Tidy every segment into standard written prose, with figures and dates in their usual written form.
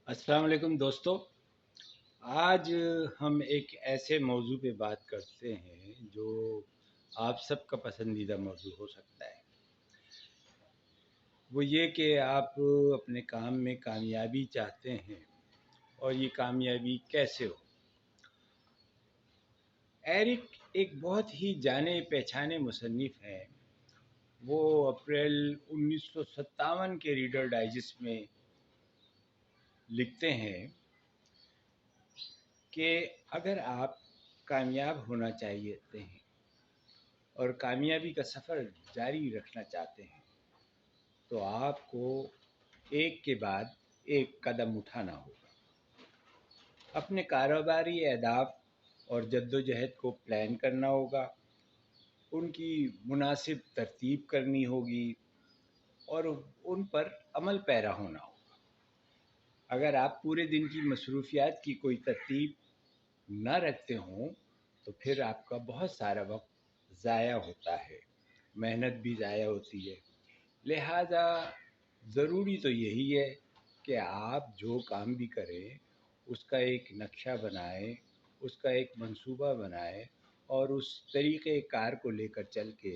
अस्सलाम वालेकुम दोस्तों। आज हम एक ऐसे मौजू पे बात करते हैं जो आप सबका पसंदीदा मौजू हो सकता है। वो ये कि आप अपने काम में कामयाबी चाहते हैं और ये कामयाबी कैसे हो। एरिक एक बहुत ही जाने पहचाने मुसन्निफ़ हैं। वो अप्रैल 1957 के रीडर डाइजेस्ट में लिखते हैं कि अगर आप कामयाब होना चाहते हैं और कामयाबी का सफ़र जारी रखना चाहते हैं तो आपको एक के बाद एक कदम उठाना होगा। अपने कारोबारी अहदाफ और जद्दोजहद को प्लान करना होगा, उनकी मुनासिब तरतीब करनी होगी और उन पर अमल पैरा होना होगा। अगर आप पूरे दिन की मसरूफियात की कोई तरतीब न रखते हों तो फिर आपका बहुत सारा वक्त ज़ाया होता है, मेहनत भी ज़ाया होती है। लिहाजा ज़रूरी तो यही है कि आप जो काम भी करें उसका एक नक्शा बनाएं, उसका एक मंसूबा बनाएं और उस तरीक़े कार को लेकर चल के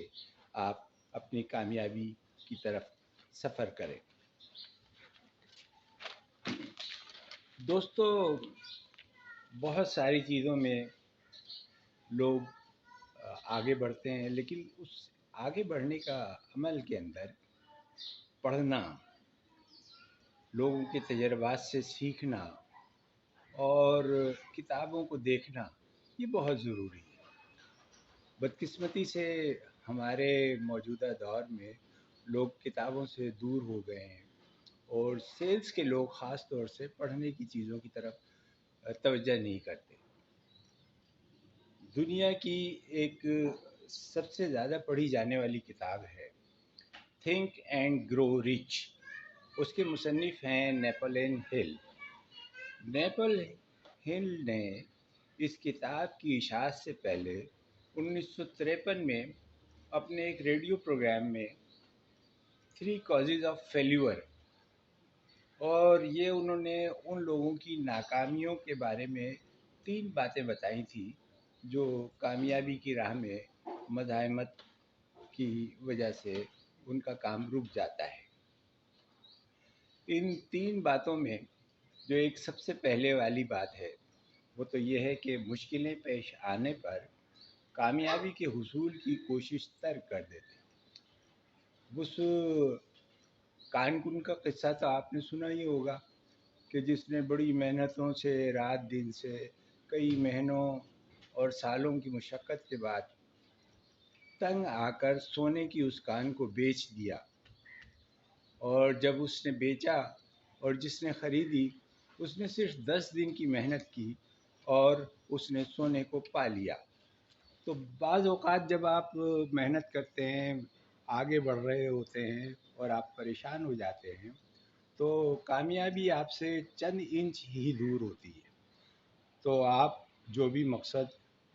आप अपनी कामयाबी की तरफ सफ़र करें। दोस्तों, बहुत सारी चीज़ों में लोग आगे बढ़ते हैं, लेकिन उस आगे बढ़ने का अमल के अंदर पढ़ना, लोगों के तजर्बात से सीखना और किताबों को देखना ये बहुत ज़रूरी है। बदकिस्मती से हमारे मौजूदा दौर में लोग किताबों से दूर हो गए हैं और सेल्स के लोग ख़ास तौर से पढ़ने की चीज़ों की तरफ तवज्जो नहीं करते। दुनिया की एक सबसे ज़्यादा पढ़ी जाने वाली किताब है थिंक एंड ग्रो रिच। उसके मुसन्निफ़ हैं नेपोलियन हिल। नेपोलियन हिल ने इस किताब की इशाअत से पहले 1953 में अपने एक रेडियो प्रोग्राम में थ्री कॉजेज़ ऑफ फेल्यूर और ये उन्होंने उन लोगों की नाकामियों के बारे में 3 बातें बताई थी जो कामयाबी की राह में मज़ाहमत की वजह से उनका काम रुक जाता है। इन 3 बातों में जो एक सबसे पहले वाली बात है वो तो ये है कि मुश्किलें पेश आने पर कामयाबी के हुसूल की कोशिश तर्क कर देते हैं। उस कानकुन का किस्सा तो आपने सुना ही होगा कि जिसने बड़ी मेहनतों से रात दिन से कई महीनों और सालों की मुशक्क़त के बाद तंग आकर सोने की उस कान को बेच दिया और जब उसने बेचा और जिसने ख़रीदी उसने सिर्फ 10 दिन की मेहनत की और उसने सोने को पा लिया। तो बाज़ औक़ात जब आप मेहनत करते हैं, आगे बढ़ रहे होते हैं और आप परेशान हो जाते हैं तो कामयाबी आपसे चंद इंच ही दूर होती है। तो आप जो भी मकसद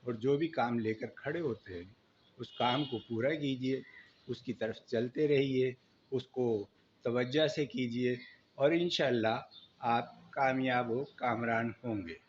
और जो भी काम लेकर खड़े होते हैं उस काम को पूरा कीजिए, उसकी तरफ चलते रहिए, उसको तवज्जो से कीजिए और इंशाअल्लाह आप कामयाब व कामरान होंगे।